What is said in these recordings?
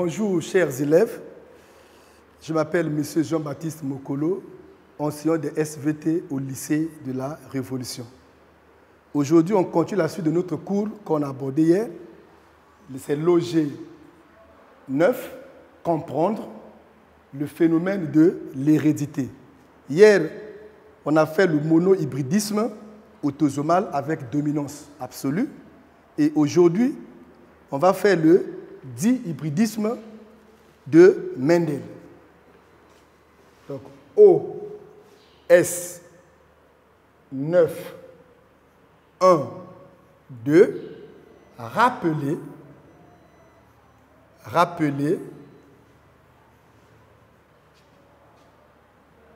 Bonjour chers élèves, je m'appelle M. Jean-Baptiste Mokolo, enseignant de SVT au lycée de la Révolution. Aujourd'hui, on continue la suite de notre cours qu'on a abordé hier, c'est l'OG 9, comprendre le phénomène de l'hérédité. Hier, on a fait le monohybridisme autosomal avec dominance absolue. Et aujourd'hui, on va faire le dihybridisme de Mendel. Donc, OS 9, 1, 2, rappeler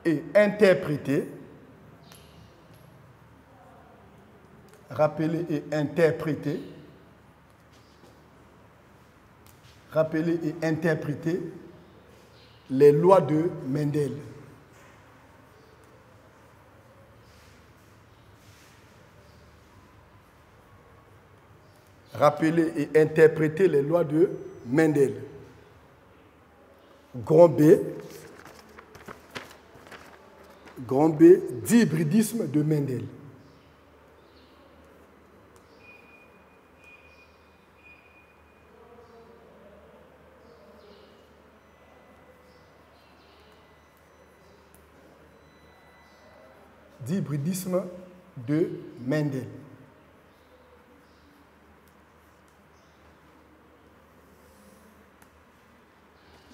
et interpréter, les lois de Mendel. Rappeler et interpréter les lois de Mendel. Grand B, dihybridisme de Mendel. Dihybridisme de Mendel.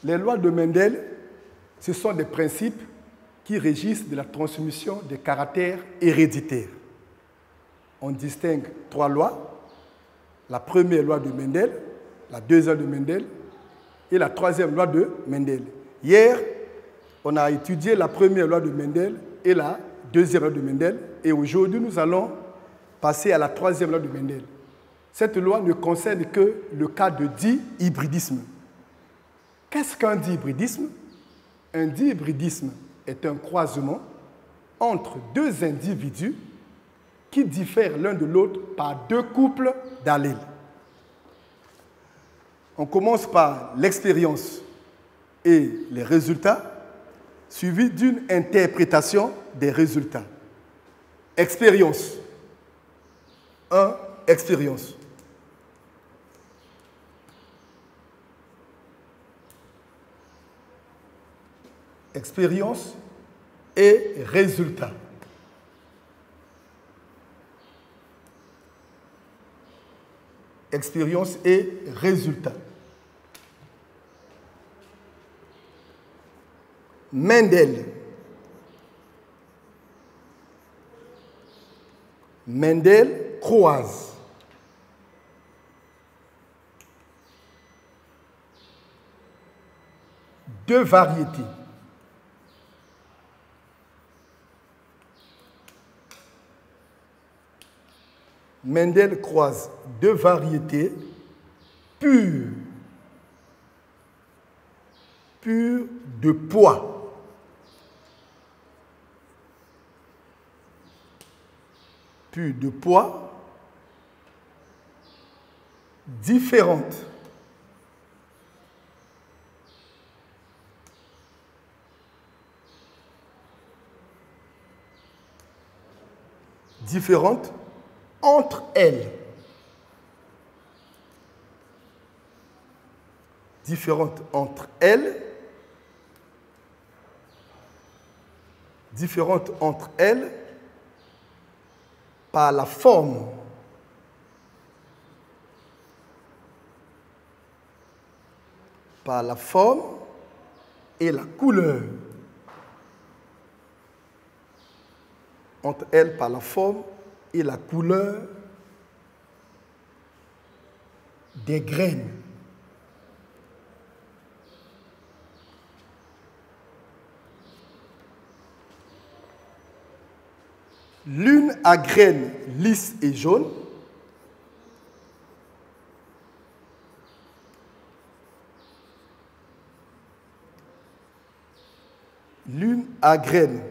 Les lois de Mendel, ce sont des principes qui régissent de la transmission des caractères héréditaires. On distingue 3 lois. La première loi de Mendel, la deuxième de Mendel et la troisième loi de Mendel. Hier, on a étudié la première loi de Mendel et la deuxième loi de Mendel. Et aujourd'hui, nous allons passer à la troisième loi de Mendel. Cette loi ne concerne que le cas de dihybridisme. Qu'est-ce qu'un dihybridisme? Un dihybridisme est un croisement entre 2 individus qui diffèrent l'un de l'autre par 2 couples d'allèles. On commence par l'expérience et les résultats, suivi d'une interprétation des résultats. Expérience. 1. Expérience. Expérience et résultat. Expérience et résultat. Mendel. Mendel croise. Deux variétés. Mendel croise 2 variétés pures de poids. Pures de poids différentes. Différentes entre elles. Différentes entre elles. Différentes entre elles par la forme. Par la forme et la couleur. Entre elles par la forme et la couleur des graines. L'une à graines lisses et jaunes, l'une à graines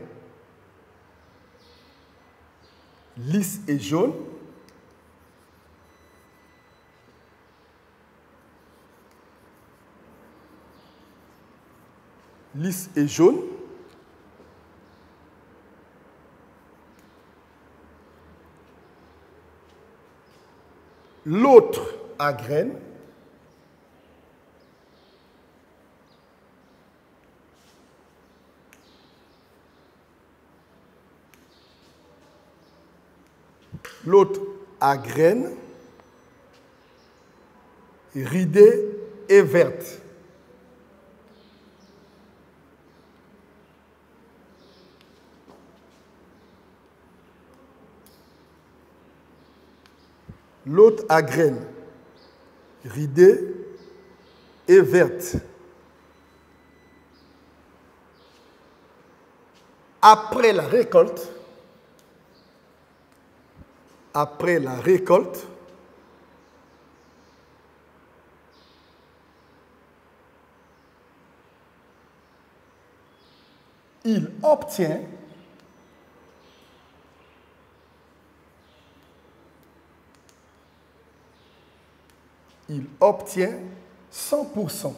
lisses et jaunes, lisse et jaune. L'autre à graines. L'autre à graines, ridée et verte. L'autre à graines, ridée et verte. Après la récolte, il obtient il obtient 100%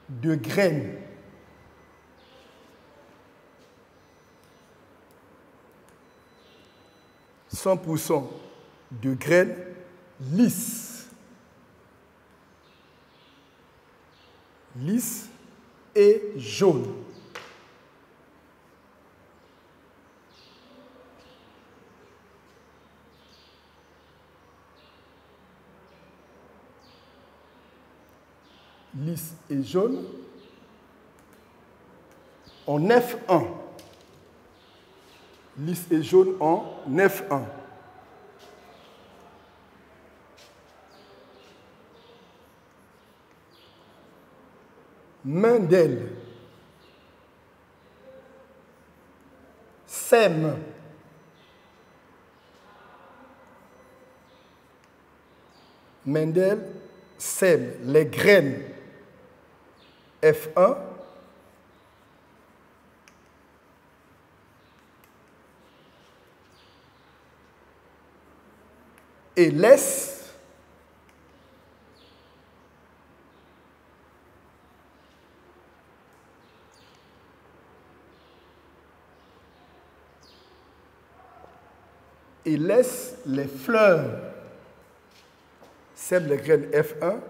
de graines lisses et jaunes. Lisse et jaune en F1. Lisse et jaune en F1. Mendel sème les graines F1 et laisse les fleurs. Sème les graines F1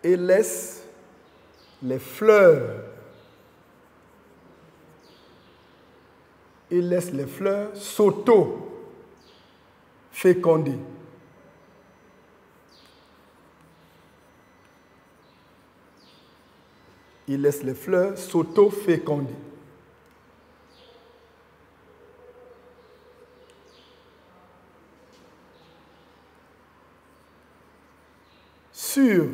et laisse les fleurs. S'auto-féconder. Il laisse les fleurs s'auto-féconder. Sur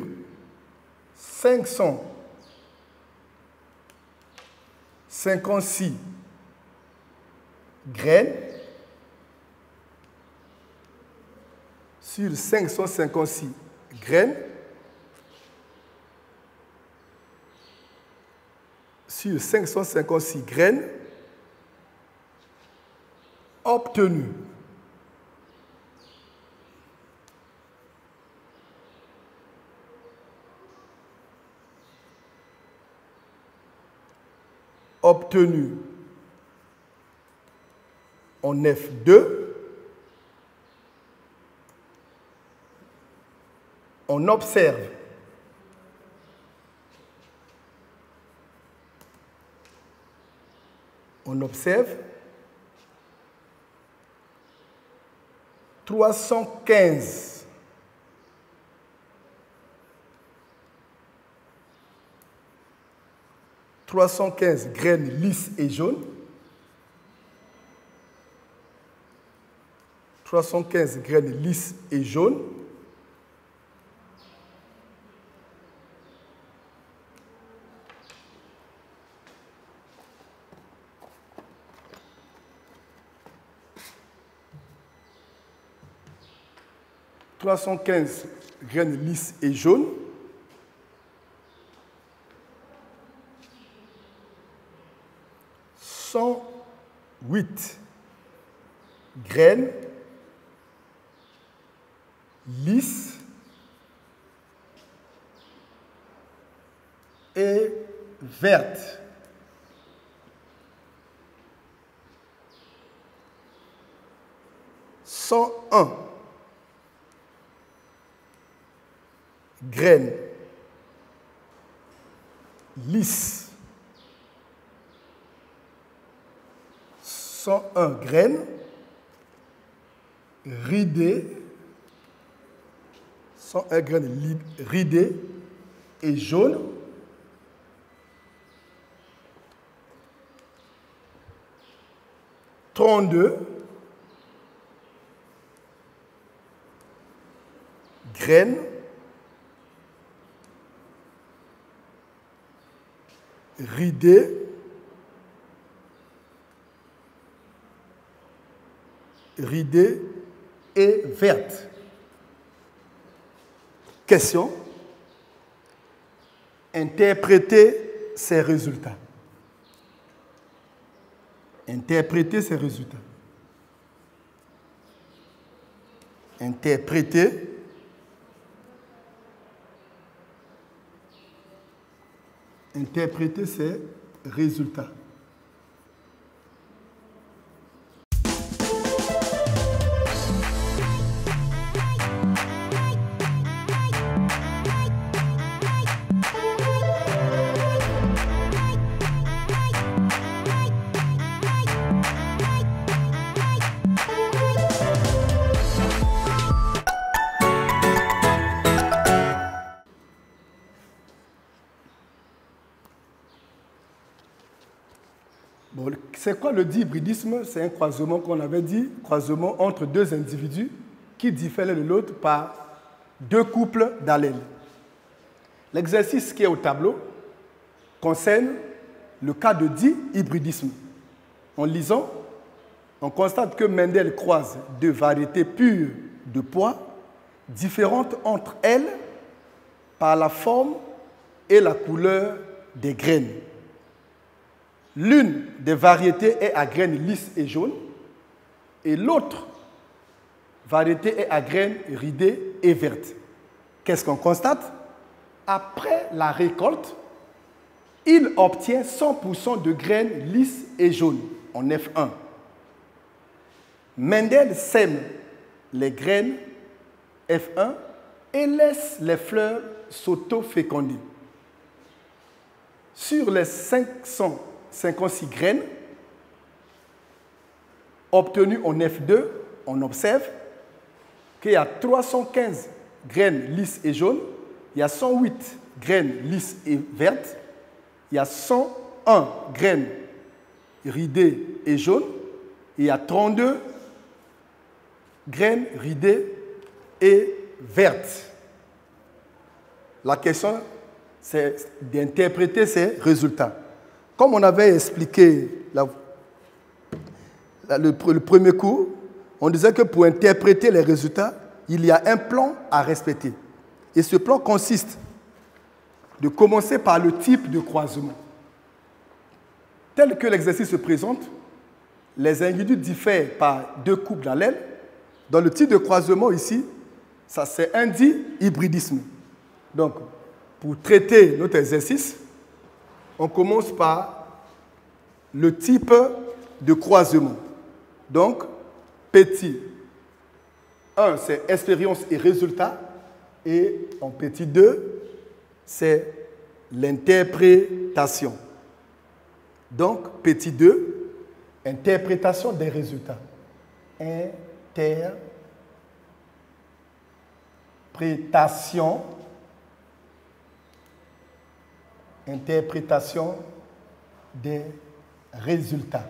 556 graines, obtenues. En F2, on observe on observe 315 graines lisses et jaunes. 315 graines lisses et jaunes. Graines lisses et jaunes. Huit graines lisses verte. « 101 graines lisses. 101 graines ridées. 101 graines ridées et jaunes. 32 graines ridées et vertes. Question. Interpréter ces résultats. Interpréter ces résultats. Interpréter ces résultats. Bon, c'est quoi le dihybridisme? C'est un croisement qu'on avait dit, croisement entre deux individus qui diffèrent l'un de l'autre par deux couples d'allèles. L'exercice qui est au tableau concerne le cas de dihybridisme. En lisant, on constate que Mendel croise deux variétés pures de pois, différentes entre elles par la forme et la couleur des graines. L'une des variétés est à graines lisses et jaunes et l'autre variété est à graines ridées et vertes. Qu'est-ce qu'on constate? Après la récolte, il obtient 100% de graines lisses et jaunes en F1. Mendel sème les graines F1 et laisse les fleurs s'auto-féconder. Sur les 556 graines obtenues en F2, on observe qu'il y a 315 graines lisses et jaunes, il y a 108 graines lisses et vertes, il y a 101 graines ridées et jaunes, et il y a 32 graines ridées et vertes. La question, c'est d'interpréter ces résultats. Comme on avait expliqué le premier cours, on disait que pour interpréter les résultats, il y a un plan à respecter. Et ce plan consiste de commencer par le type de croisement. Tel que l'exercice se présente, les individus diffèrent par deux couples d'allèles. Dans le type de croisement ici, ça c'est un dihybridisme. Donc, pour traiter notre exercice, on commence par le type de croisement. Donc, petit 1, c'est expérience et résultat. Et en petit 2, c'est l'interprétation. Donc, petit 2, interprétation des résultats. Interprétation des résultats.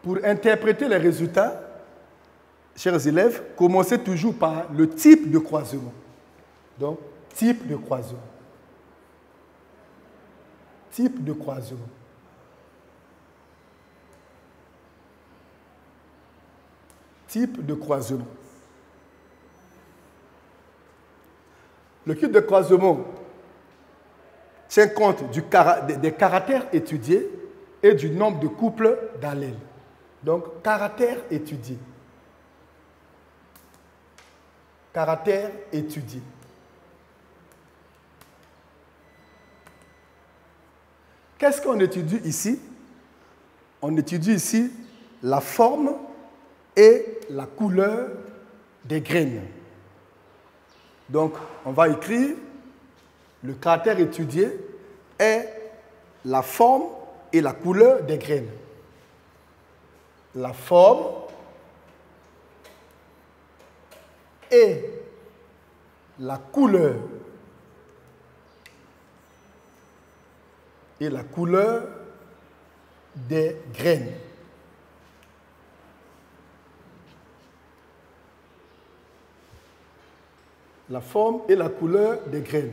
Pour interpréter les résultats, chers élèves, commencez toujours par le type de croisement. Donc, type de croisement. Type de croisement. Type de croisement. Le type de croisement tient compte des caractères étudiés et du nombre de couples d'allèles. Donc, caractères étudiés. Caractères étudiés. Qu'est-ce qu'on étudie ici? On étudie ici la forme et la couleur des graines. Donc, on va écrire le caractère étudié est la forme et la couleur des graines. La forme et la couleur des graines. La forme et la couleur des graines.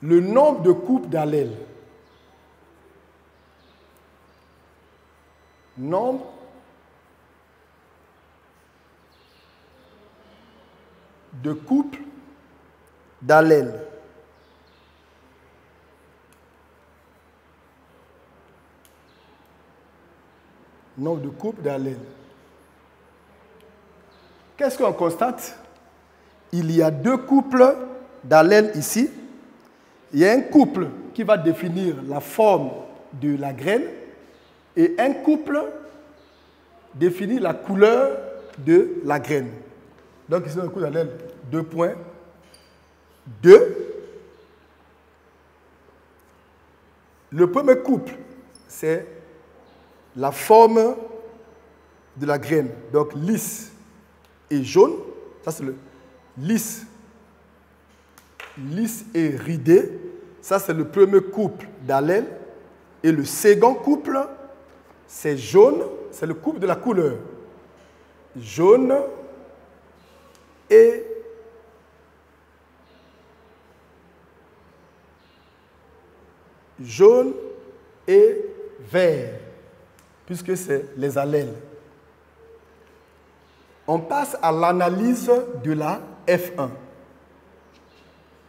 Le nombre de coupes d'allèles. Nombre de couples d'allèles. Nombre de couples d'allèles. Qu'est-ce qu'on constate? Il y a deux couples d'allèles ici. Il y a un couple qui va définir la forme de la graine et un couple définit la couleur de la graine. Donc ici, on a un couple d'allèles 2.2. Le premier couple, c'est la forme de la graine. Donc lisse et jaune. Ça, c'est le lisse et ridé. Ça, c'est le premier couple d'allèles. Et le second couple, c'est jaune. C'est le couple de la couleur. Jaune et vert, puisque c'est les allèles. On passe à l'analyse de la F1.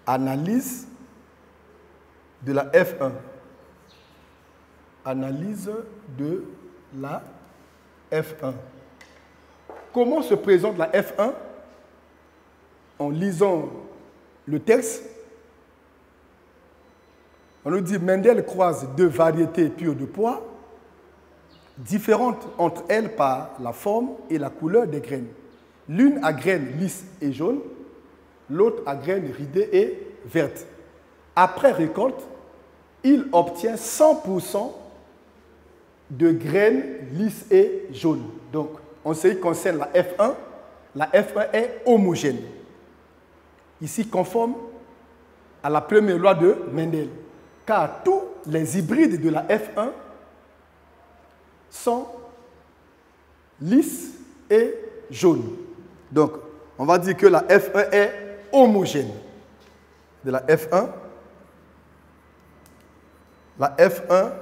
Analyse de la F1. Analyse de la F1. Comment se présente la F1? En lisant le texte, on nous dit Mendel croise deux variétés pures de pois, différentes entre elles par la forme et la couleur des graines. L'une à graines lisses et jaunes, l'autre à graines ridées et vertes. Après récolte, il obtient 100% de graines lisses et jaunes. Donc, en ce qui concerne la F1 est homogène. Ici, conforme à la première loi de Mendel. Car tous les hybrides de la F1 sont lisses et jaunes. Donc, on va dire que la F1 est homogène. De la F1, la F1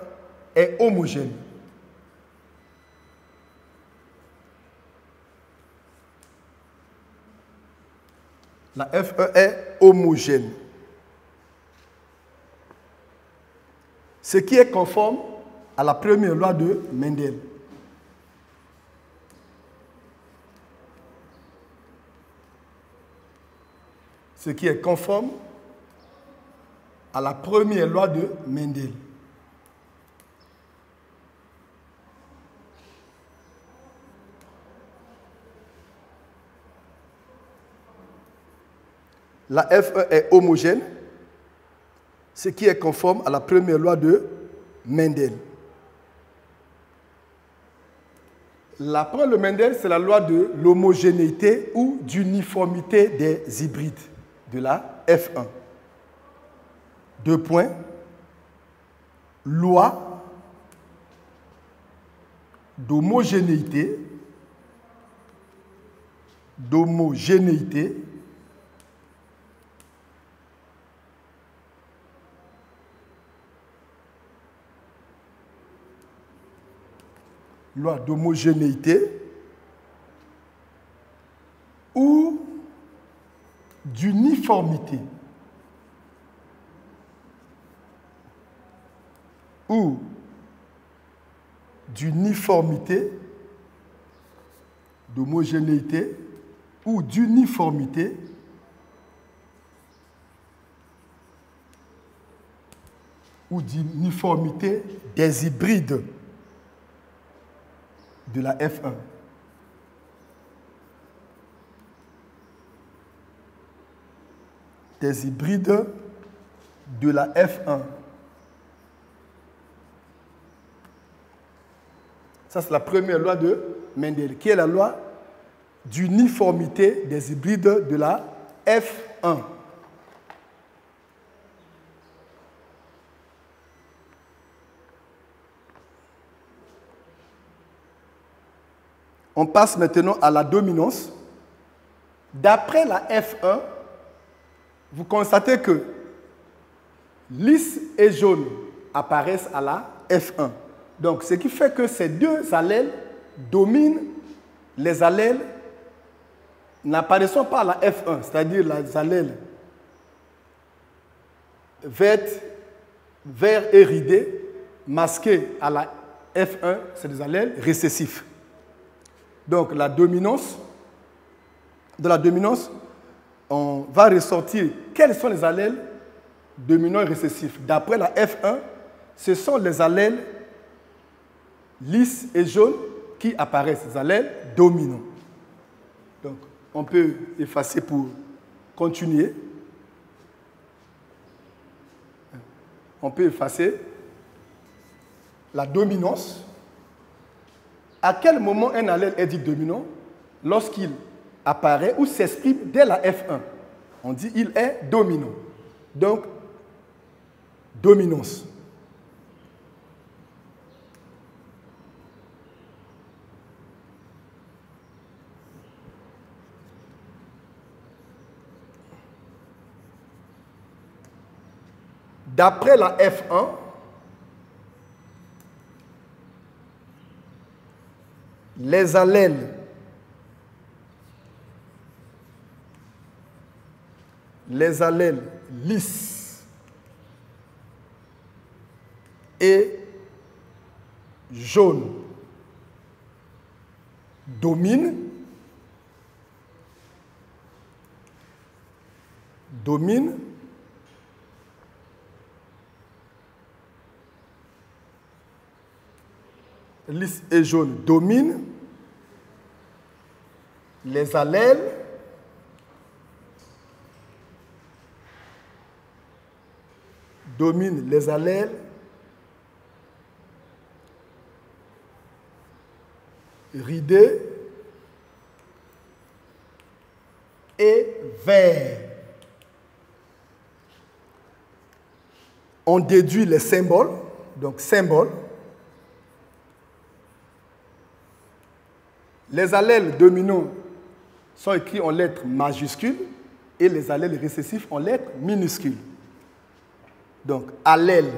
est homogène. La F1 est homogène. Ce qui est conforme à la première loi de Mendel. Ce qui est conforme à la première loi de Mendel. La F1 est homogène, ce qui est conforme à la première loi de Mendel. La première loi de Mendel, c'est la loi de l'homogénéité ou d'uniformité des hybrides de la F1. 2 points. Loi d'homogénéité loi d'homogénéité ou d'uniformité d'homogénéité ou ou d'uniformité des hybrides de la F1. Des hybrides de la F1. Ça, c'est la première loi de Mendel, qui est la loi d'uniformité des hybrides de la F1. On passe maintenant à la dominance. D'après la F1, vous constatez que lisse et jaune apparaissent à la F1. Donc, ce qui fait que ces deux allèles dominent les allèles n'apparaissant pas à la F1, c'est-à-dire les allèles vert et ridé, masqués à la F1, c'est des allèles récessifs. Donc, de la dominance, on va ressortir quels sont les allèles dominants et récessifs. D'après la F1, ce sont les allèles lisses et jaunes qui apparaissent, les allèles dominants. Donc, on peut effacer pour continuer. On peut effacer la dominance. À quel moment un allèle est dit dominant? Lorsqu'il apparaît ou s'exprime dès la F1. On dit il est dominant. Donc, dominance. D'après la F1, les allèles lisses et jaunes dominent lisse et jaune dominent les allèles ridés et verts. On déduit les symboles, donc symboles. Les allèles dominants sont écrits en lettres majuscules et les allèles récessifs en lettres minuscules. Donc, allèle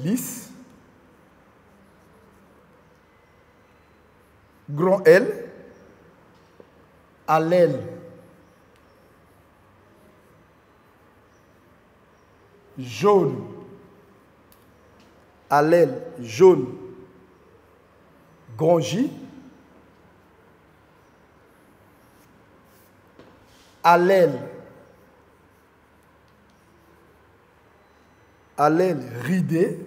lisse, grand L, allèle jaune, allèle jaune, grand J, allèle ridé,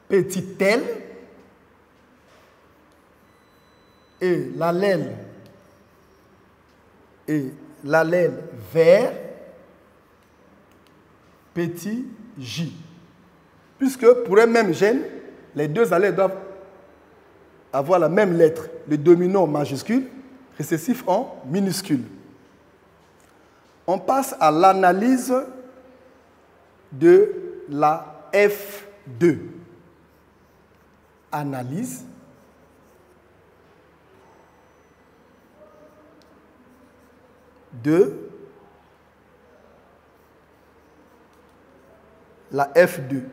petit L, et l'allèle vert, petit J. Puisque pour un même gène, les deux allèles doivent avoir la même lettre, le dominant en majuscule, récessif en minuscule. On passe à l'analyse de la F2. Analyse de la F2.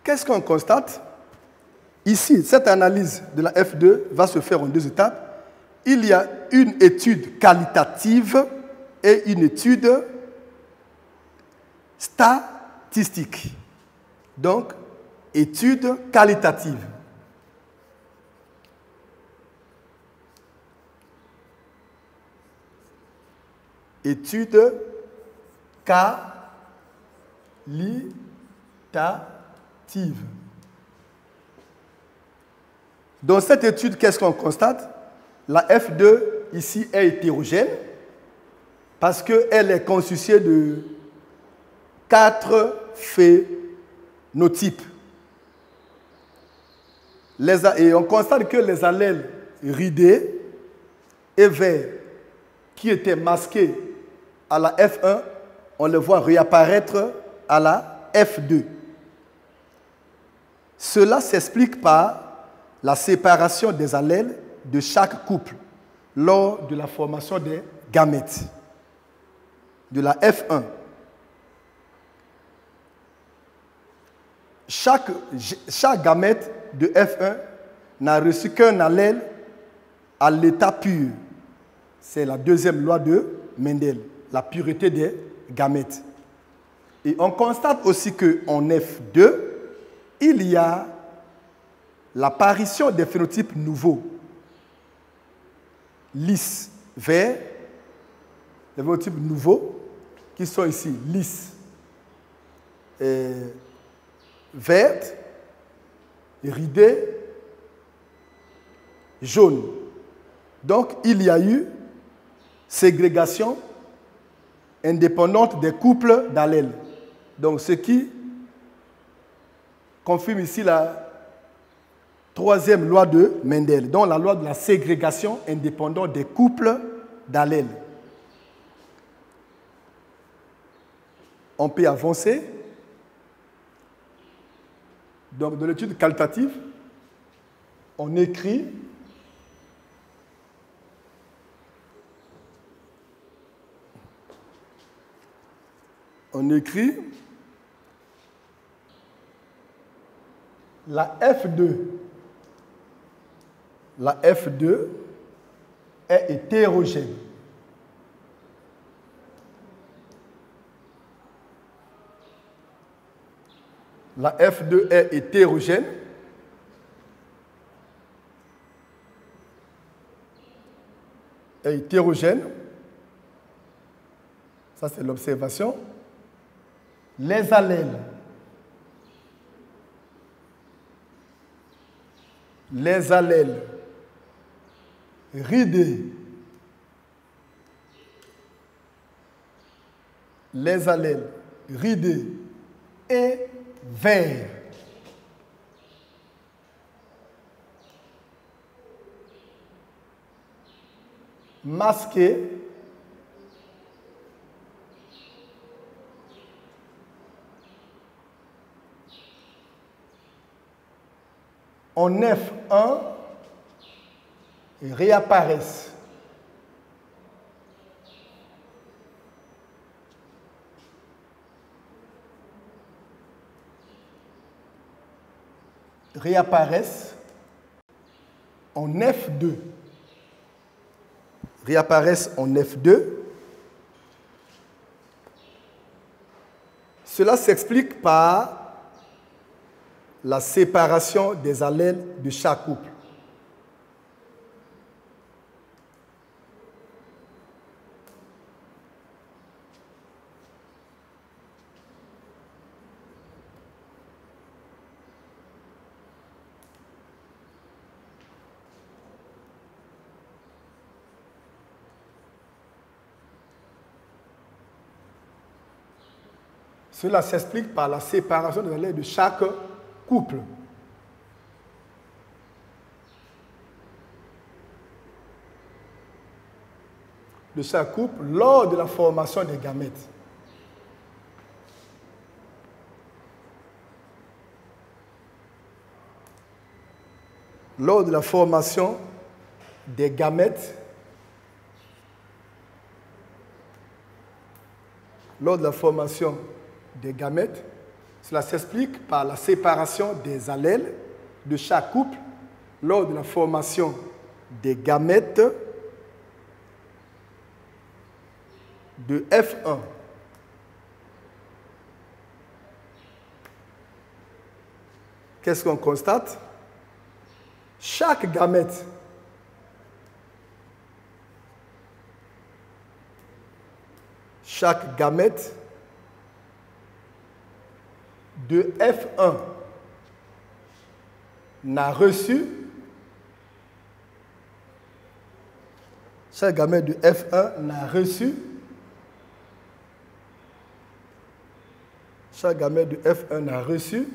Qu'est-ce qu'on constate? Ici, cette analyse de la F2 va se faire en deux étapes. Il y a une étude qualitative et une étude statistique. Donc, Étude qualitative. Étude qualitative. Dans cette étude, qu'est-ce qu'on constate? La F2, ici, est hétérogène parce qu'elle est constituée de 4 phénotypes. Et on constate que les allèles ridés et verts qui étaient masqués à la F1, on les voit réapparaître à la F2. Cela s'explique par la séparation des allèles de chaque couple lors de la formation des gamètes de la F1. Chaque gamète de F1 n'a reçu qu'un allèle à l'état pur. C'est la deuxième loi de Mendel, la pureté des gamètes. Et on constate aussi qu'en F2, il y a l'apparition des phénotypes nouveaux, lisses, verts, des phénotypes nouveaux qui sont ici, lisses, vertes, ridées, jaunes. Donc, il y a eu ségrégation indépendante des couples d'allèles. Donc, ce qui confirme ici la troisième loi de Mendel, donc la loi de la ségrégation indépendante des couples d'allèles. On peut avancer. Donc, dans l'étude qualitative, on écrit la F2. La F2 est hétérogène. La F2 est hétérogène. Ça, c'est l'observation. Les allèles ridés, et verts masqués en F1 réapparaissent. En F2. Cela s'explique par la séparation des allèles de chaque couple. Cela s'explique par la séparation des allèles de chaque couple. Lors de la formation des gamètes. Lors de la formation des gamètes, cela s'explique par la séparation des allèles de chaque couple lors de la formation des gamètes de F1. qu'est-ce qu'on constate? Chaque gamète de F1 n'a reçu, chaque gamète de F1 n'a reçu, chaque gamète de F1 n'a reçu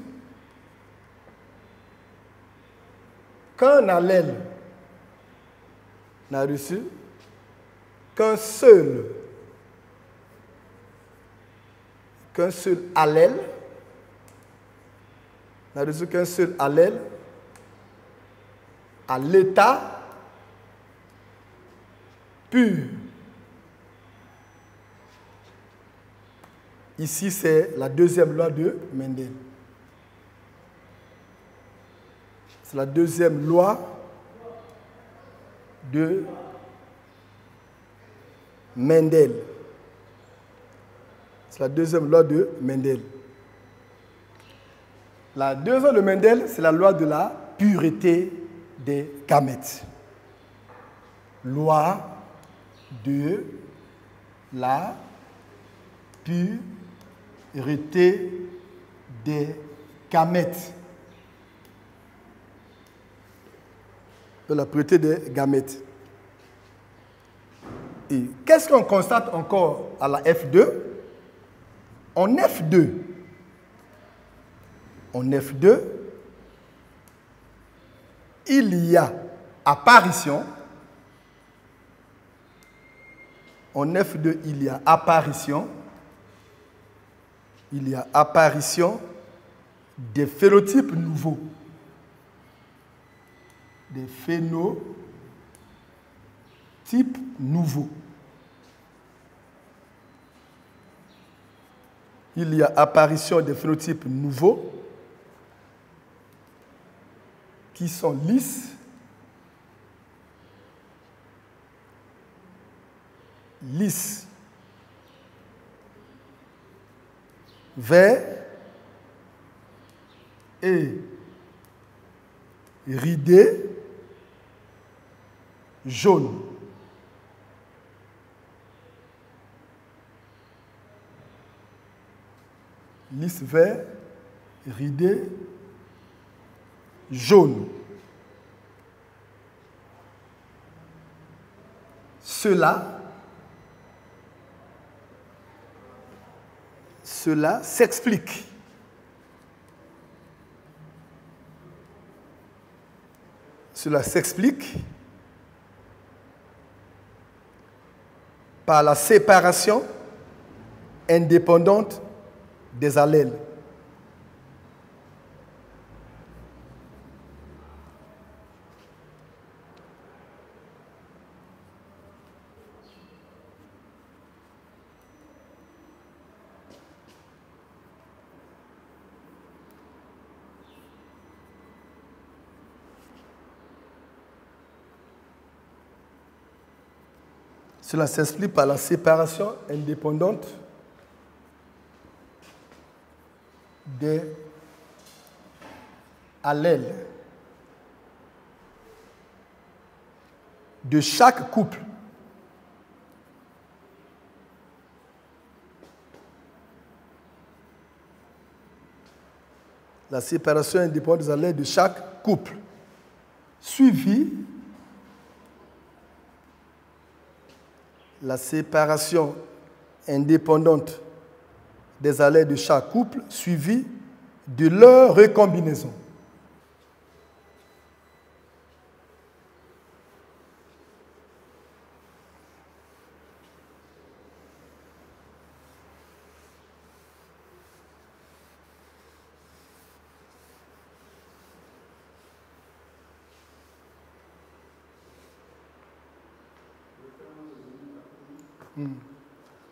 qu'un allèle, n'a reçu qu'un seul allèle, n'a reçu qu'un seul allèle à l'état pur. Ici, c'est la deuxième loi de Mendel. C'est la deuxième loi de Mendel. C'est la deuxième loi de Mendel. La deuxième loi de Mendel, c'est la loi de la pureté des gamètes. Loi de la pureté des gamètes. De la pureté des gamètes. Et qu'est-ce qu'on constate encore à la F2? En F2, il y a apparition. En F2, il y a apparition. Il y a apparition des phénotypes nouveaux. Des phénotypes nouveaux. Il y a apparition des phénotypes nouveaux qui sont lisses, verts et ridés jaunes. Lisse vert, ridé, jaune. Cela s'explique par la séparation indépendante des allèles. Cela s'explique par la séparation indépendante des allèles de chaque couple. La séparation indépendante des allèles de chaque couple, suivie la séparation indépendante des allèles de chaque couple, suivie de leur recombinaison.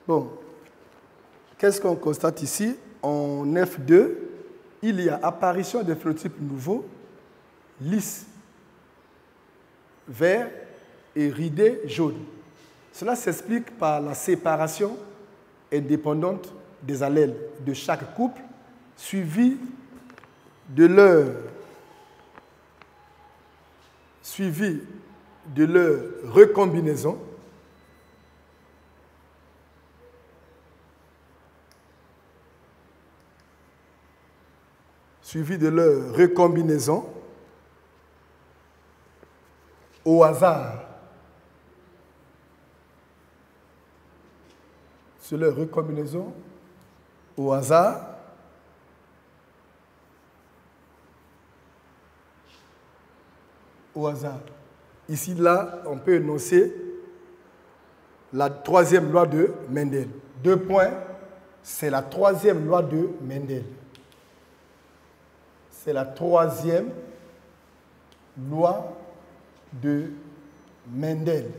Bon, qu'est-ce qu'on constate ici? En F2, il y a apparition de phénotypes nouveaux, lisses, verts et ridés jaunes. Cela s'explique par la séparation indépendante des allèles de chaque couple, suivie de leur suivi de leur recombinaison, au hasard, sur leur recombinaison au hasard, Ici, là, on peut énoncer la troisième loi de Mendel. 2 points, c'est la troisième loi de Mendel. C'est la troisième loi de Mendel.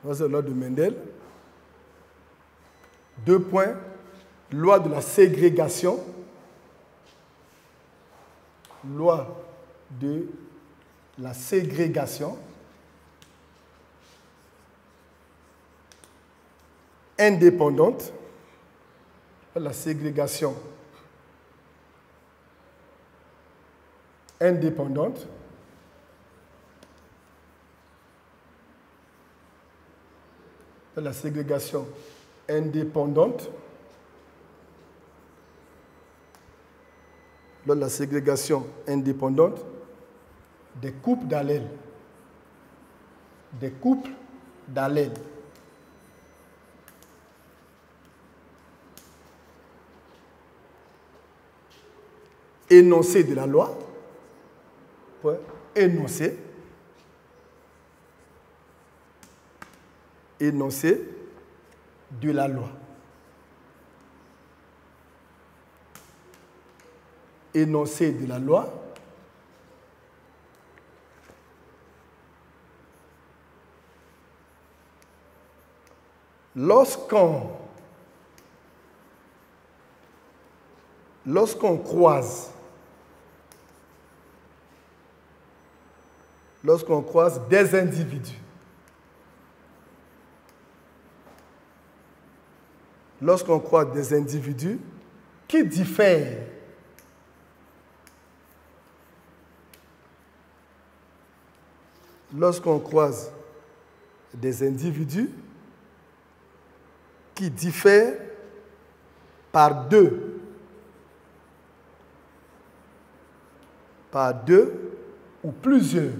Troisième loi de Mendel. 2 points, loi de la ségrégation. Loi de la ségrégation indépendante, la ségrégation indépendante, la ségrégation indépendante, la ségrégation indépendante des couples d'allèles. Des couples d'allèles. Énoncé de la loi. Énoncé. Énoncé de la loi. Énoncé de la loi. Lorsqu'on croise des individus, qui diffèrent par deux ou plusieurs,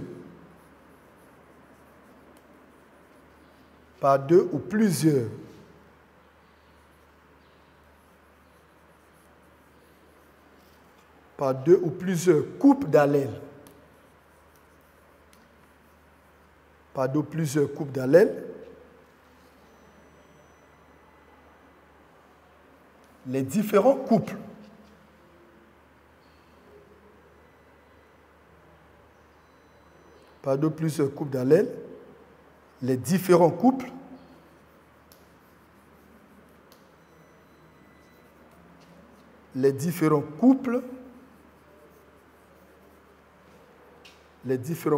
couples d'allèles, les différents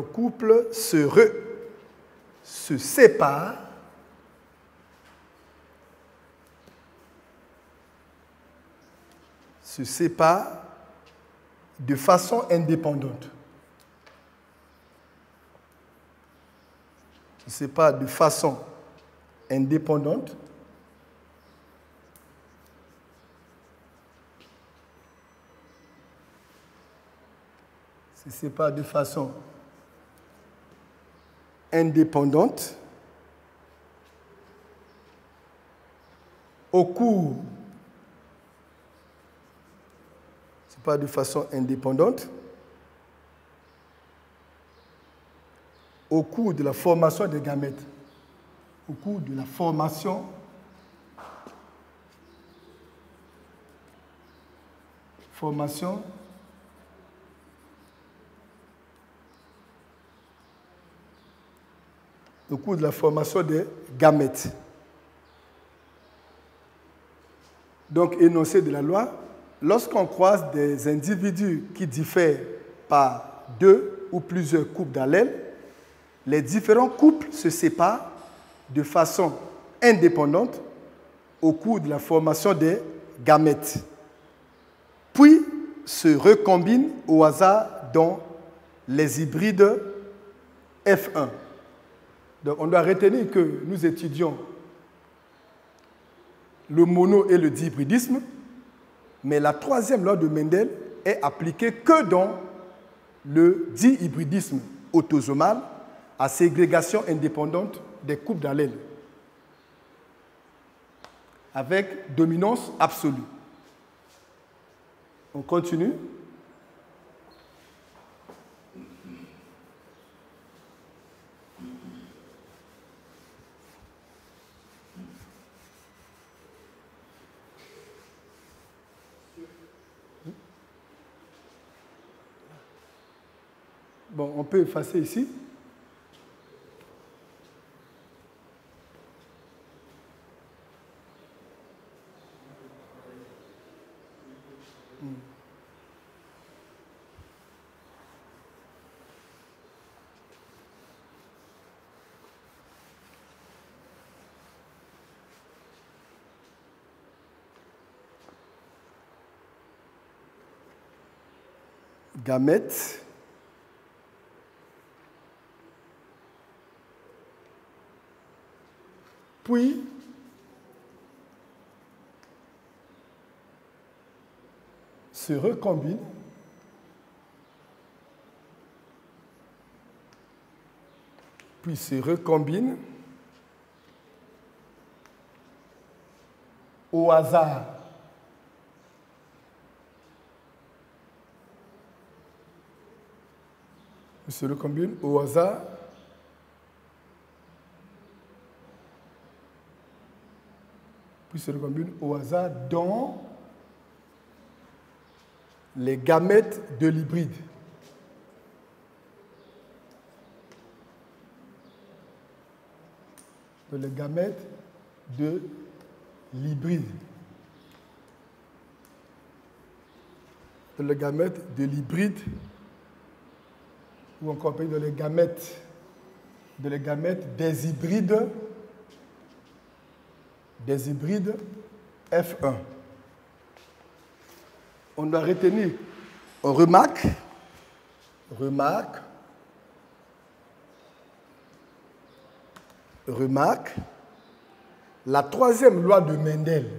couples se séparent de façon indépendante. Au cours de la formation des gamètes. Au cours de la formation des gamètes. Donc, énoncé de la loi, lorsqu'on croise des individus qui diffèrent par 2 ou plusieurs couples d'allèles, les différents couples se séparent de façon indépendante au cours de la formation des gamètes. puis se recombinent au hasard dans les hybrides F1. Donc on doit retenir que nous étudions le mono et le dihybridisme, mais la troisième loi de Mendel est appliquée que dans le dihybridisme autosomal à ségrégation indépendante des couples d'allèles, avec dominance absolue. On continue. Bon, on peut effacer ici. Gamètes. Puis, se recombinent au hasard dans les gamètes de l'hybride. Les gamètes de l'hybride. Les gamètes de l'hybride, ou encore dans les gamètes des hybrides F1. On doit retenir, on remarque, la troisième loi de Mendel.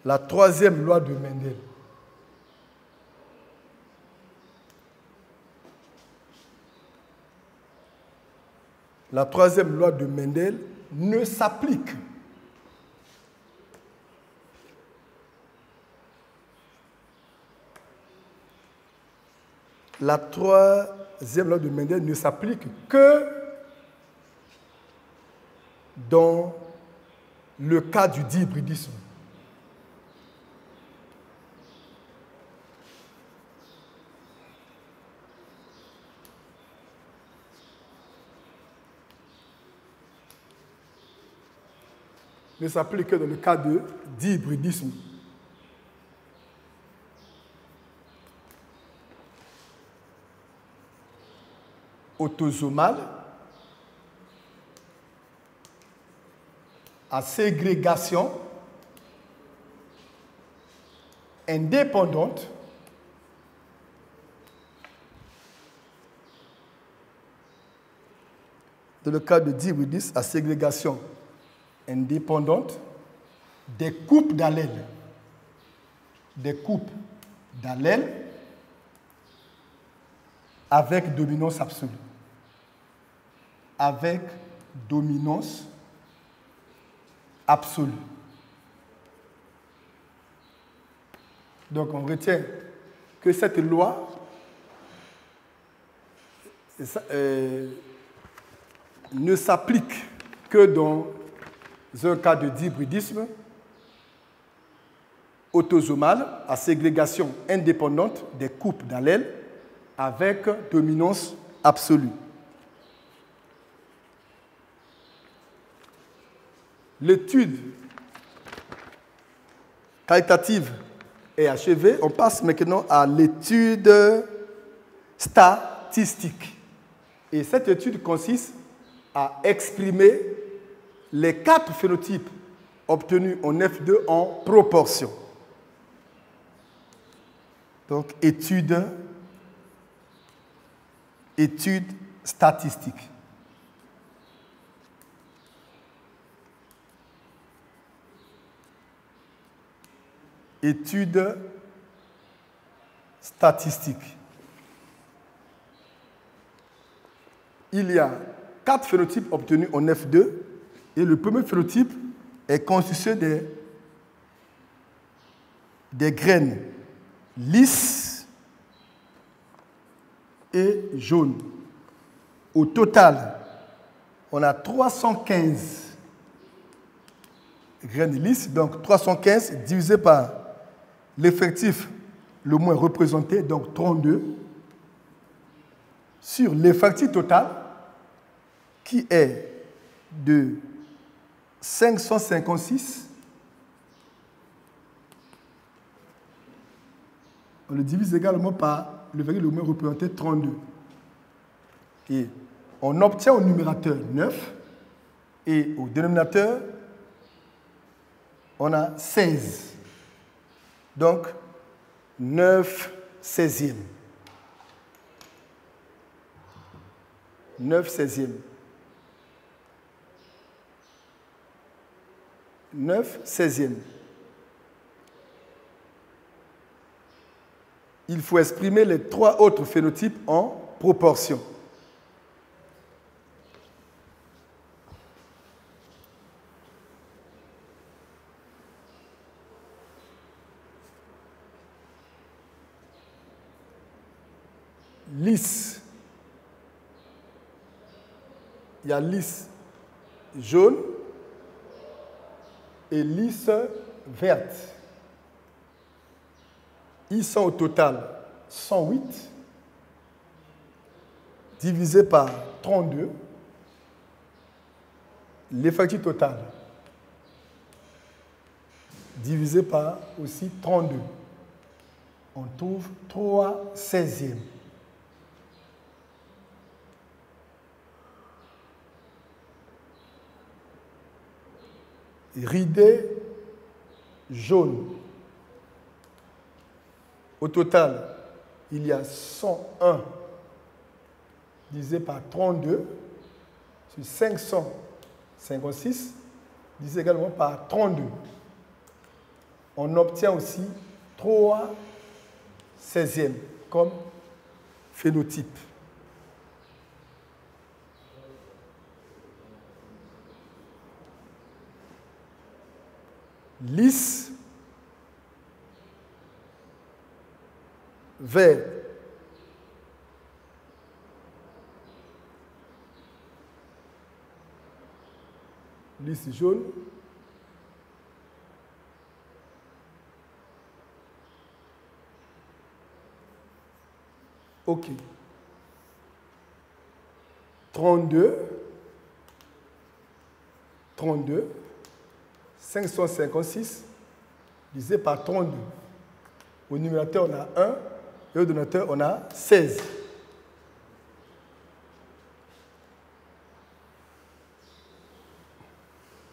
La troisième loi de Mendel. La troisième loi de Mendel ne s'applique que dans le cas du dihybridisme. Ne s'applique que dans le cas de dihybridisme. Autosomal à ségrégation indépendante dans le cas de dihybridisme à ségrégation indépendante des couples d'allèles. Avec dominance absolue. Donc on retient que cette loi ne s'applique que dans un cas de dihybridisme autosomal à ségrégation indépendante des couples d'allèles avec dominance absolue. L'étude qualitative est achevée. On passe maintenant à l'étude statistique. Et cette étude consiste à exprimer les 4 phénotypes obtenus en F2 en proportion. Donc, étude statistique. Étude statistique. Il y a 4 phénotypes obtenus en F2 et le premier phénotype est constitué des graines lisses et jaunes. Au total, on a 315 graines lisses, donc 315 divisé par l'effectif le moins représenté, donc 32, sur l'effectif total qui est de 556. On le divise également par l'effectif le moins représenté, 32. Et on obtient au numérateur 9 et au dénominateur, on a 16. Donc, 9 16e. 9 16e. 9 16e. Il faut exprimer les 3 autres phénotypes en proportion. Lisse. Il y a lisse jaune et lisse verte. Ils sont au total 108 divisé par 32. L'effectif total divisé par aussi 32. On trouve 3 16e. Ridé jaune. Au total, il y a 101 divisé par 32 sur 556 divisé également par 32. On obtient aussi 3 16e comme phénotype. Lisse, vert, lisse jaune, ok, 32, 556 divisé par 32. Au numérateur, on a 1 et au dénominateur, on a 16.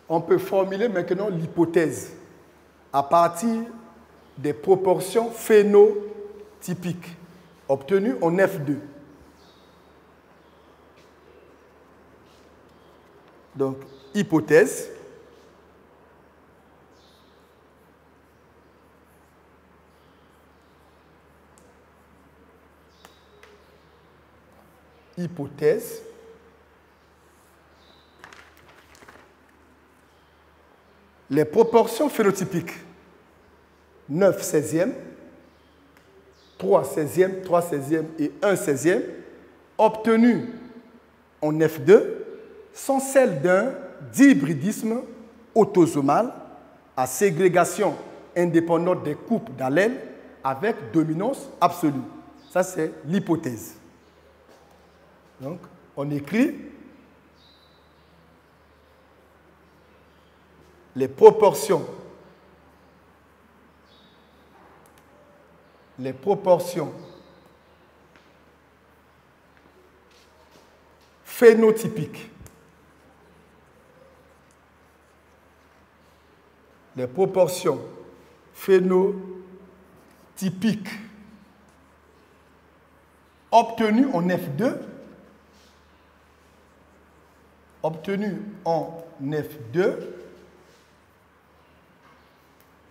On peut formuler maintenant l'hypothèse à partir des proportions phénotypiques obtenues en F2. Donc, hypothèse. Hypothèse. Les proportions phénotypiques 9 16e, 3 16e, 3 16e et 1 16e obtenues en F2 sont celles d'un dihybridisme autosomal à ségrégation indépendante des couples d'allèles avec dominance absolue. Ça, c'est l'hypothèse. Donc, on écrit les proportions phénotypiques. Les proportions phénotypiques obtenu en F2,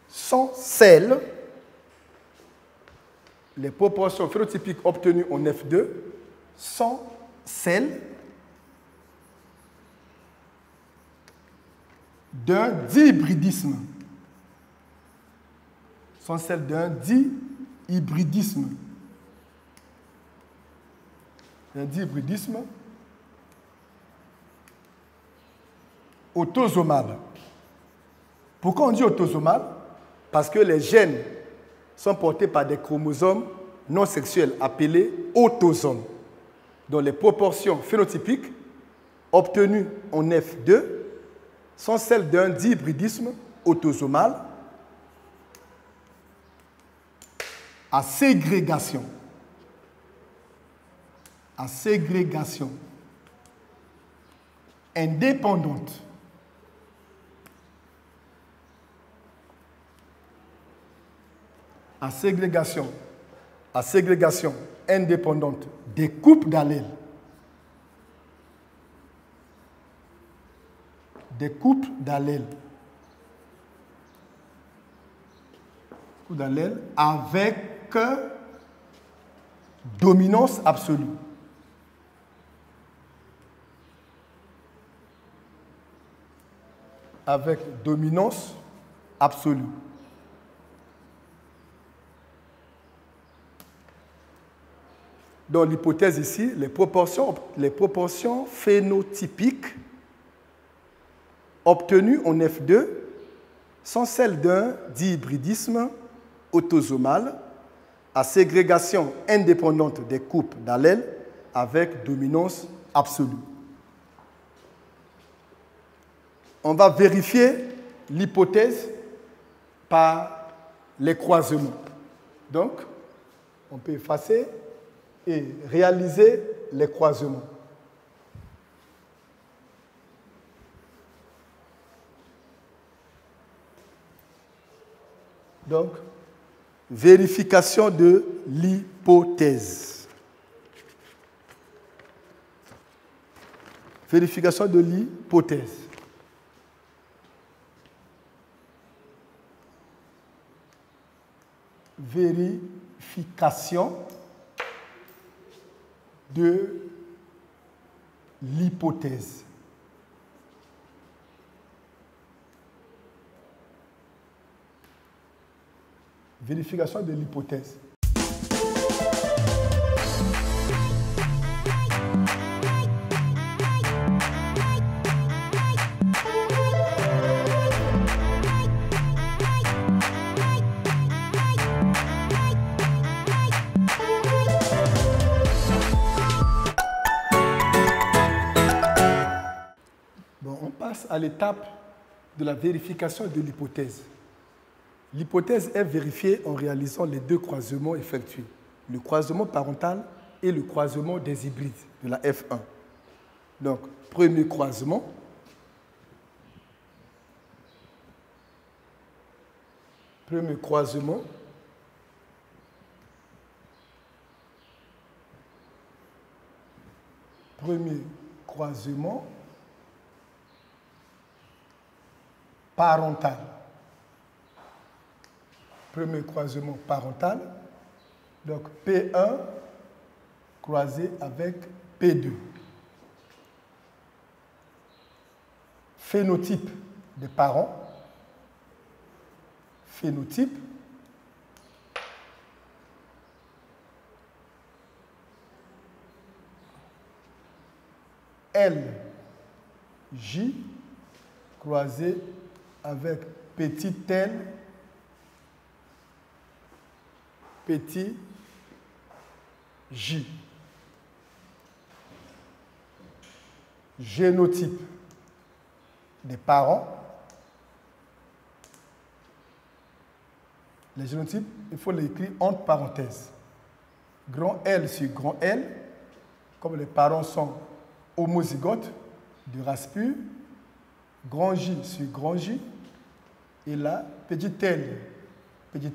sont celles, les proportions phénotypiques obtenues en F2 sont celles d'un dihybridisme. Sont celles d'un dihybridisme. Un dihybridisme autosomal. Pourquoi on dit autosomal? Parce que les gènes sont portés par des chromosomes non sexuels appelés autosomes, dont les proportions phénotypiques obtenues en F2 sont celles d'un dihybridisme autosomal à ségrégation. Indépendante. À ségrégation indépendante des couples d'allèles. Avec dominance absolue. Dans l'hypothèse ici, les proportions phénotypiques obtenues en F2 sont celles d'un dihybridisme autosomal à ségrégation indépendante des couples d'allèles avec dominance absolue. On va vérifier l'hypothèse par les croisements. Donc, on peut effacer et réaliser les croisements. Donc, vérification de l'hypothèse. Vérification de l'hypothèse. Vérification de l'hypothèse. Vérification de l'hypothèse. Bon, on passe à l'étape de la vérification de l'hypothèse. L'hypothèse est vérifiée en réalisant les deux croisements effectués, le croisement parental et le croisement des hybrides de la F1. Donc, premier croisement. Premier croisement. Parental. Premier croisement parental. Donc P1 croisé avec P2. Phénotype des parents. Phénotype. LJ croisé avec petit l, petit j. Génotype des parents. Les génotypes, il faut les écrire entre parenthèses. Grand L sur grand L, comme les parents sont homozygotes de race pure. Grand J sur grand J. Et là, petit l, petit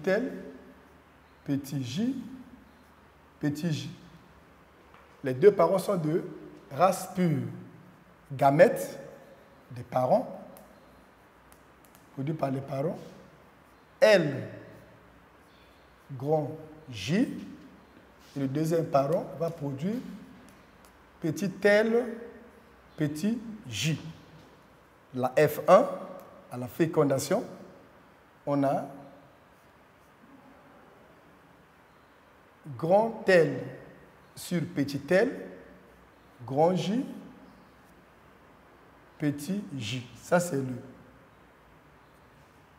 J, petit J. Les deux parents sont de race pure. Gamètes des parents, produits par les parents. L, grand J. Et le deuxième parent va produire petit L, petit J. La F1, à la fécondation, on a grand L sur petit L, grand J, petit J. Ça, c'est le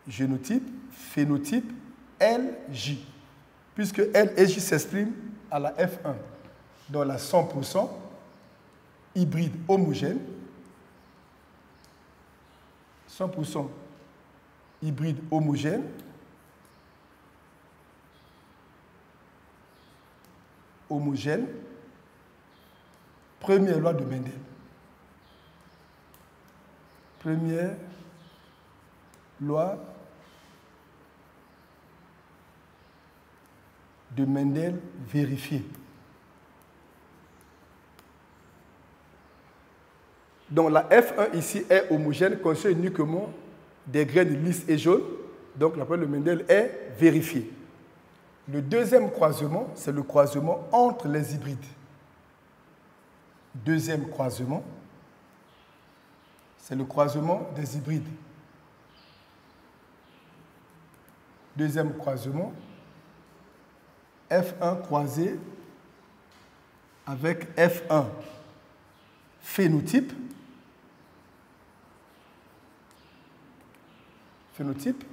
génotype, phénotype LJ. Puisque L et J s'expriment à la F1, dans la 100% hybride homogène, 100% hybride homogène, première loi de Mendel. Première loi de Mendel vérifiée. Donc la F1 ici est homogène, conçue uniquement des graines lisses et jaunes. Donc la loi de Mendel est vérifiée. Le deuxième croisement, c'est le croisement entre les hybrides. Deuxième croisement, c'est le croisement des hybrides. Deuxième croisement, F1 croisé avec F1 phénotype. Phénotype.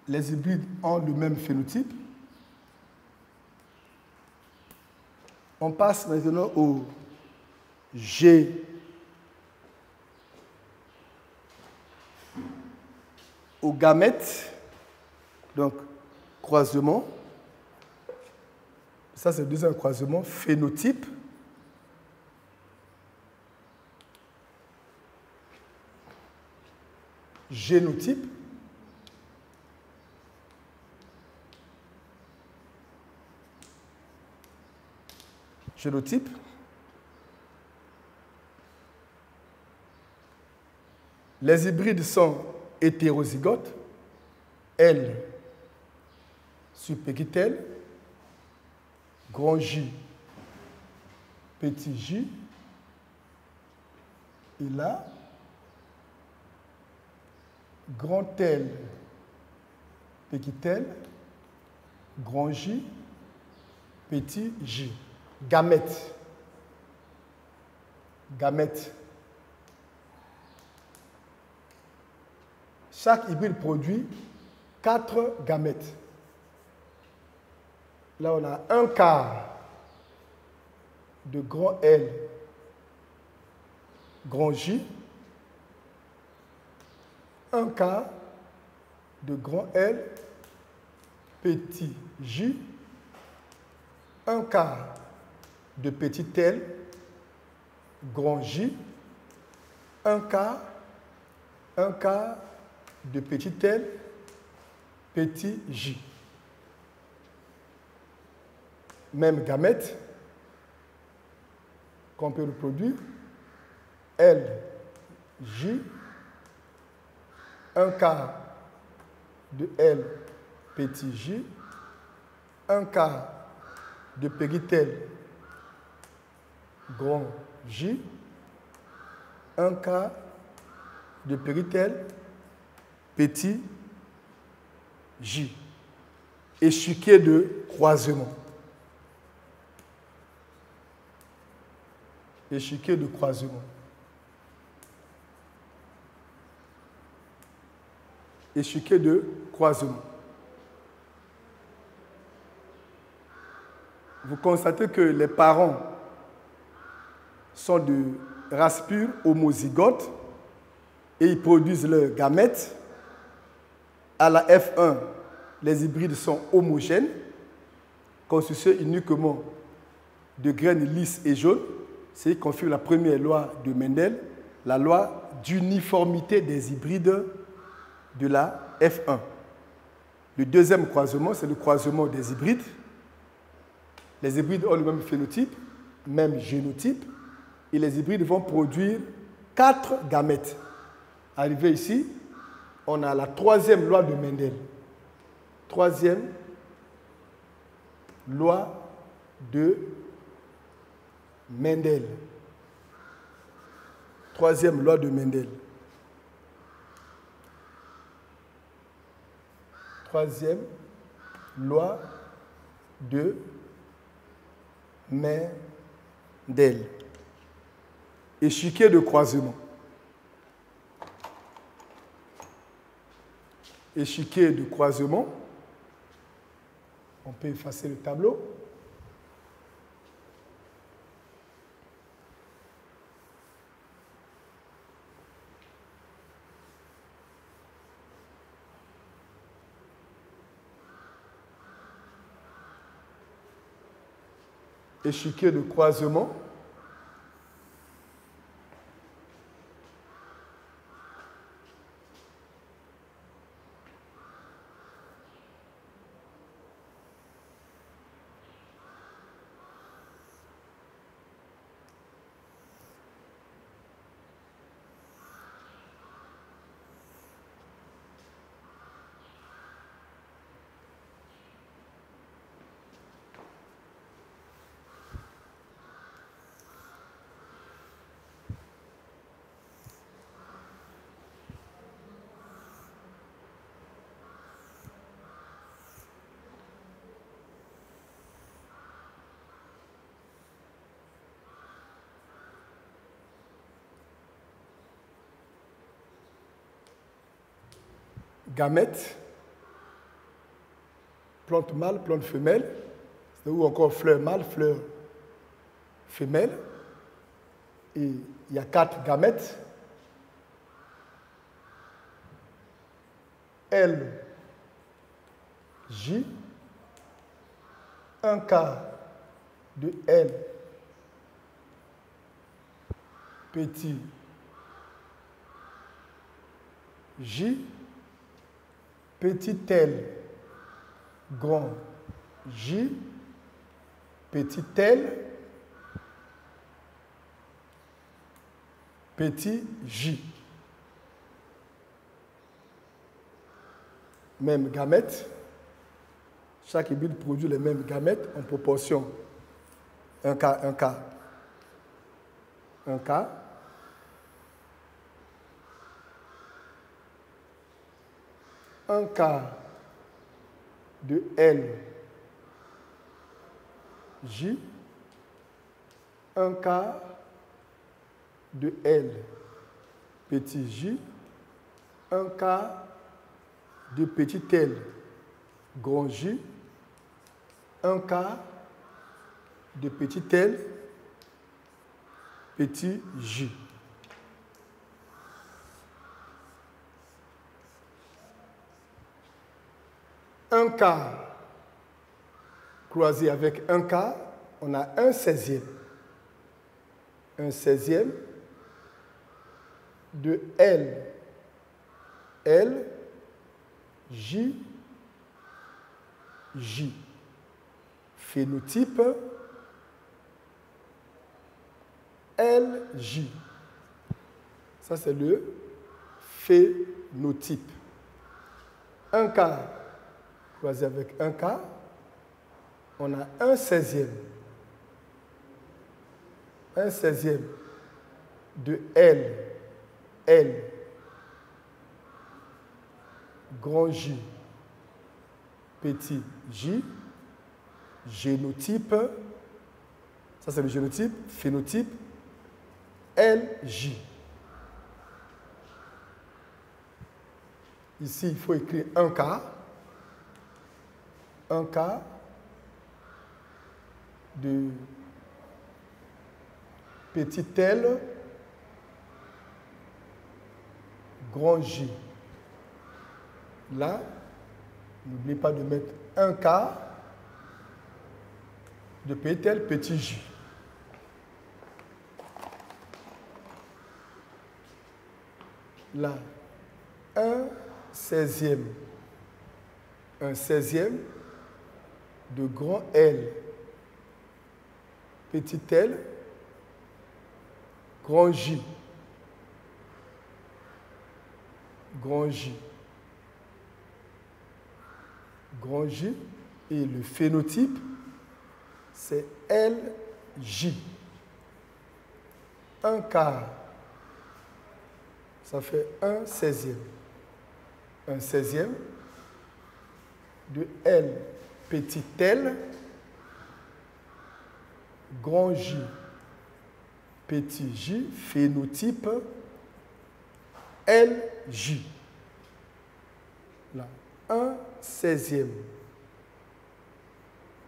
Les hybrides ont le même phénotype. On passe maintenant au G, aux gamètes, donc croisement. Ça, c'est le deuxième croisement, phénotype. Génotype. Génotype. Les hybrides sont hétérozygotes, L sur petit L, grand J, petit J, et là, grand L, petit L, grand J, petit J. Gamètes. Gamètes. Chaque hybride produit 4 gamètes. Là, on a un quart de grand L, grand J, un quart de grand L, petit J, un quart de petit L, grand J, un quart de petit L, petit J. Même gamète qu'on peut reproduire, L, J, un quart de L, petit J, un quart de petit L, grand J, un quart de petit L, petit J. Échiquier de croisement. Échiquier de croisement. Échiquier de croisement. Vous constatez que les parents sont de race pure, homozygotes, et ils produisent leurs gamètes. À la F1, les hybrides sont homogènes, constitués uniquement de graines lisses et jaunes. C'est confirme la première loi de Mendel, la loi d'uniformité des hybrides de la F1. Le deuxième croisement, c'est le croisement des hybrides. Les hybrides ont le même phénotype, même génotype, et les hybrides vont produire 4 gamètes. Arrivé ici, on a la troisième loi de Mendel. Troisième loi de Mendel. Troisième loi de Mendel. Troisième loi de Mendel. Échiquier de croisement. Échiquier de croisement. On peut effacer le tableau. Échiquier de croisement. Gamètes, plante mâle, plante femelle, ou encore fleur mâle, fleur femelle. Et il y a 4 gamètes. L, J, un quart de L, petit J, petit L, grand J, petit L, petit J. Même gamète. Chaque hybride produit les mêmes gamètes en proportion 1 quart, 1 quart, 1 quart. Un quart de L, J, un quart de L, petit J, un quart de petit L, grand J, un quart de petit L, petit J. Un quart croisé avec un quart, on a un 16e. Un 16e de L, L, J, J. Phénotype LJ. Ça, c'est le phénotype. Un quart croisé avec un quart, on a un 16e. Un 16e de L, L, grand J, petit J, génotype, ça c'est le génotype, phénotype, LJ. Ici, il faut écrire un quart de petit L, grand J. Là, n'oubliez pas de mettre un quart de petit L, petit J. Là, un 16e un 16e de grand L, petit L, grand J, grand J, grand J, et le phénotype, c'est LJ. Un quart, ça fait un 16e. Un 16e de L, petit L, grand J, petit J, phénotype LJ. Là, un 16e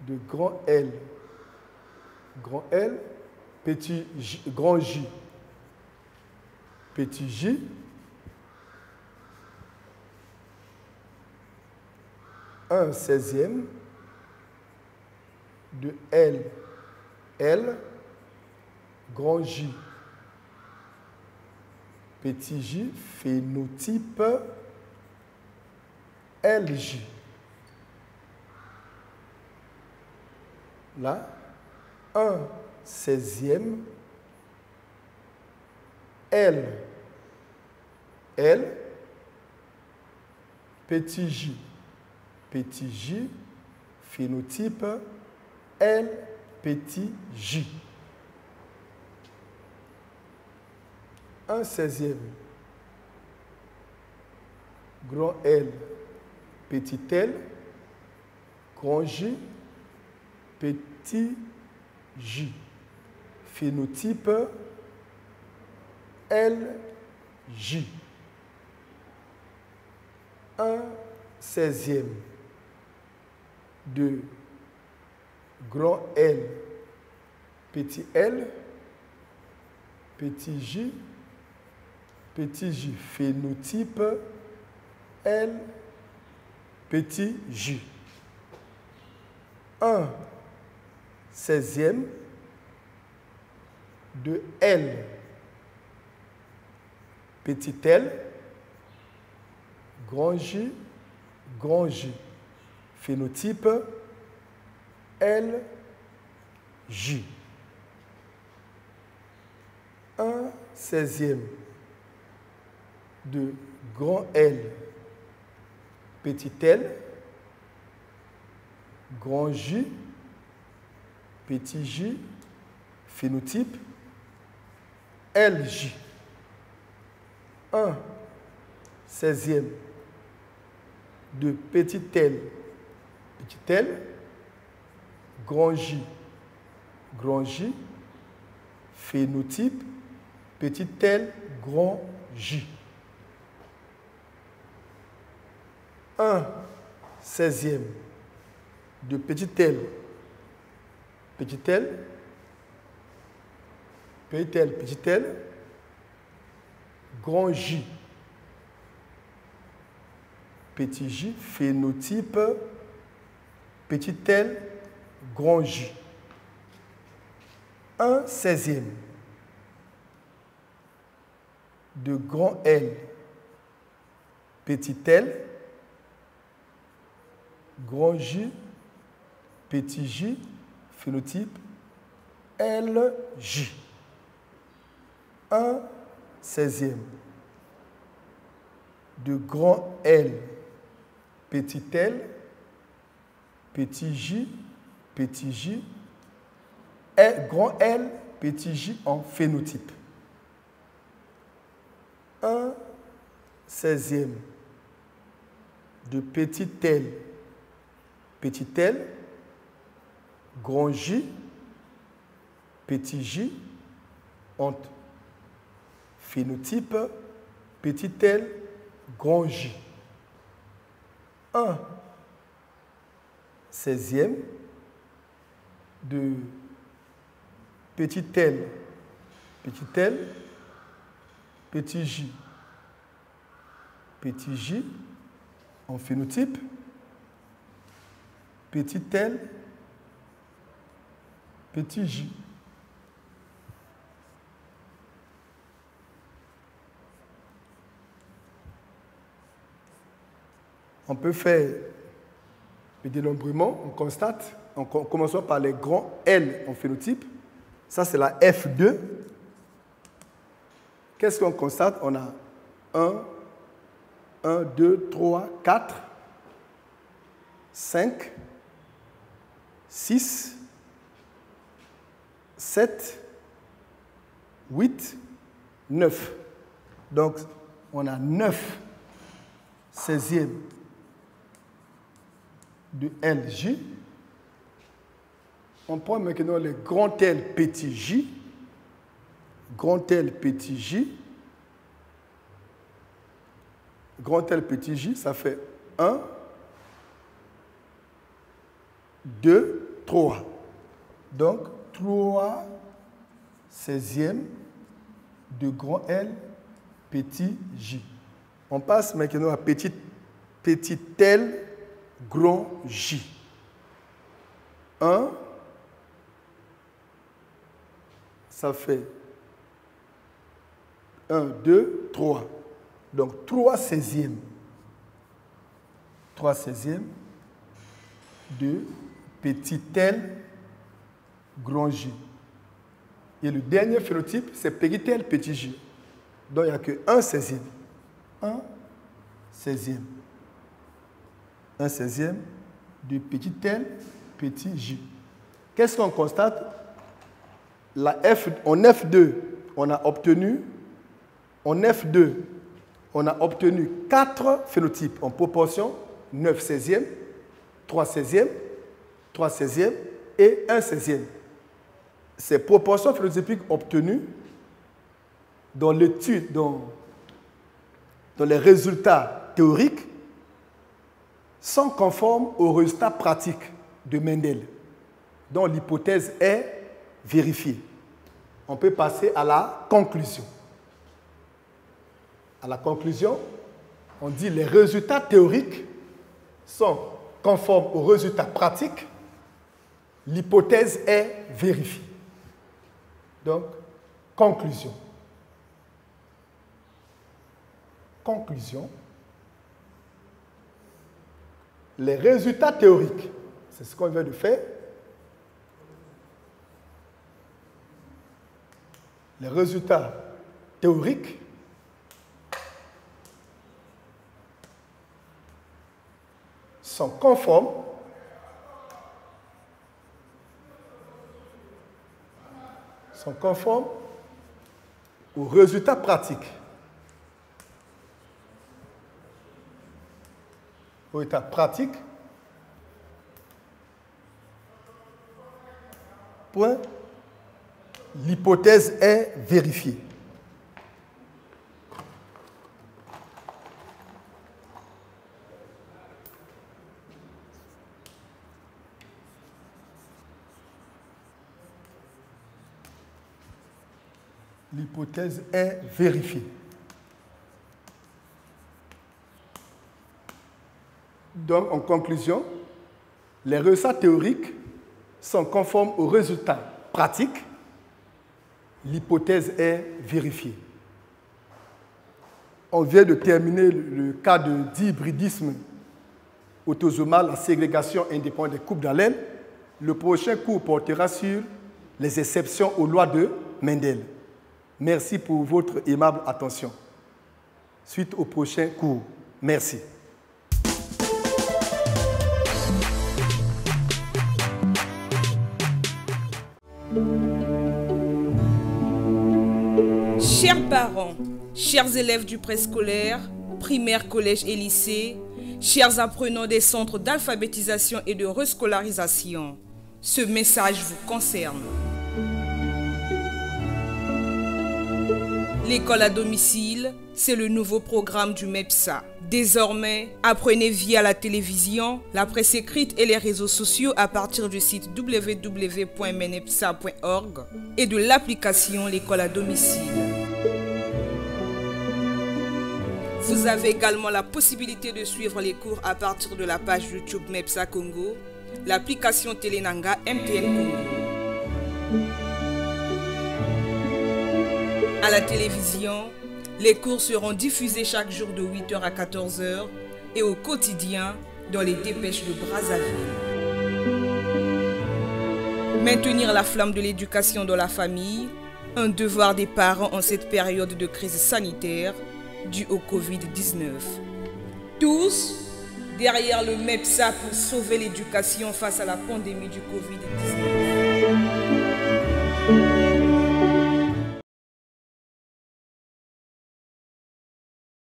de grand L, petit J, grand J, petit J, un 16e de L, grand J, petit J, phénotype LJ. Là, un 16e L, petit J, phénotype L, petit J. Un 16e grand L, petit L, grand J, petit J, phénotype LJ. Un 16e de grand L, petit J, phénotype L, petit J. Un 16e de L, petit L, grand J, phénotype LJ. Un 16e de grand L, petit L, grand J, petit J, phénotype LJ. Un 16e de petit L, grand J, phénotype petit L, grand J. Un 16e de petit L, grand J, petit J, phénotype petit L, grand J. Un 16e de grand L, petit L, grand J, petit J, phénotype LJ. Un 16e de grand L, petit L, petit J, grand L, petit J en phénotype. Un 16e de petit L, grand J, petit J, en phénotype petit L, grand J. Un 16e de petit L, petit J, en phénotype petit L, petit J. On peut faire Le dénombrement, on constate, en commençant par les grands L en phénotype. Ça, c'est la F2. Qu'est-ce qu'on constate? On a 1, 2, 3, 4, 5, 6, 7, 8, 9. Donc, on a 9 16e de LJ. On prend maintenant le grand L petit j. Grand L petit j. Grand L petit j, ça fait 1, 2, 3. Donc, 3 16e de grand L petit j. On passe maintenant à petit L grand j. 1, ça fait 1, 2, 3. Donc 3 16e. 3 16e de petit L grand j. Et le dernier phénotype, c'est petit L petit j. Donc il n'y a que 1 16e. 1 16e. 1 16e de petit L petit j. Qu'est-ce qu'on constate? En F2, on a obtenu 4 phénotypes en proportion 9 16e, 3 16e, 3 16e et 1 16e. Ces proportions phénotypiques obtenues dans l'étude, dans les résultats théoriques, sont conformes aux résultats pratiques de Mendel, dont l'hypothèse est vérifiée. On peut passer à la conclusion. À la conclusion, on dit que les résultats théoriques sont conformes aux résultats pratiques. L'hypothèse est vérifiée. Donc, conclusion. Conclusion. Les résultats théoriques, c'est ce qu'on vient de faire. Les résultats théoriques sont conformes aux résultats pratiques. Aux résultats pratiques. Point. L'hypothèse est vérifiée. L'hypothèse est vérifiée. Donc, en conclusion, les résultats théoriques sont conformes aux résultats pratiques. L'hypothèse est vérifiée. On vient de terminer le cas de dihybridisme autosomal à ségrégation indépendante des couples d'allèles. Le prochain cours portera sur les exceptions aux lois de Mendel. Merci pour votre aimable attention. Suite au prochain cours. Merci. Chers parents, chers élèves du préscolaire, primaire, collège et lycée, chers apprenants des centres d'alphabétisation et de rescolarisation, ce message vous concerne. L'école à domicile, c'est le nouveau programme du MEPSA. Désormais, apprenez via la télévision, la presse écrite et les réseaux sociaux à partir du site www.menepsa.org et de l'application L'école à domicile. Vous avez également la possibilité de suivre les cours à partir de la page YouTube MEPSA Congo, l'application Télénanga MTN Congo. À la télévision, les cours seront diffusés chaque jour de 8h à 14h et au quotidien dans les dépêches de Brazzaville. Maintenir la flamme de l'éducation dans la famille, un devoir des parents en cette période de crise sanitaire due au Covid-19. Tous derrière le MEPSA pour sauver l'éducation face à la pandémie du Covid-19.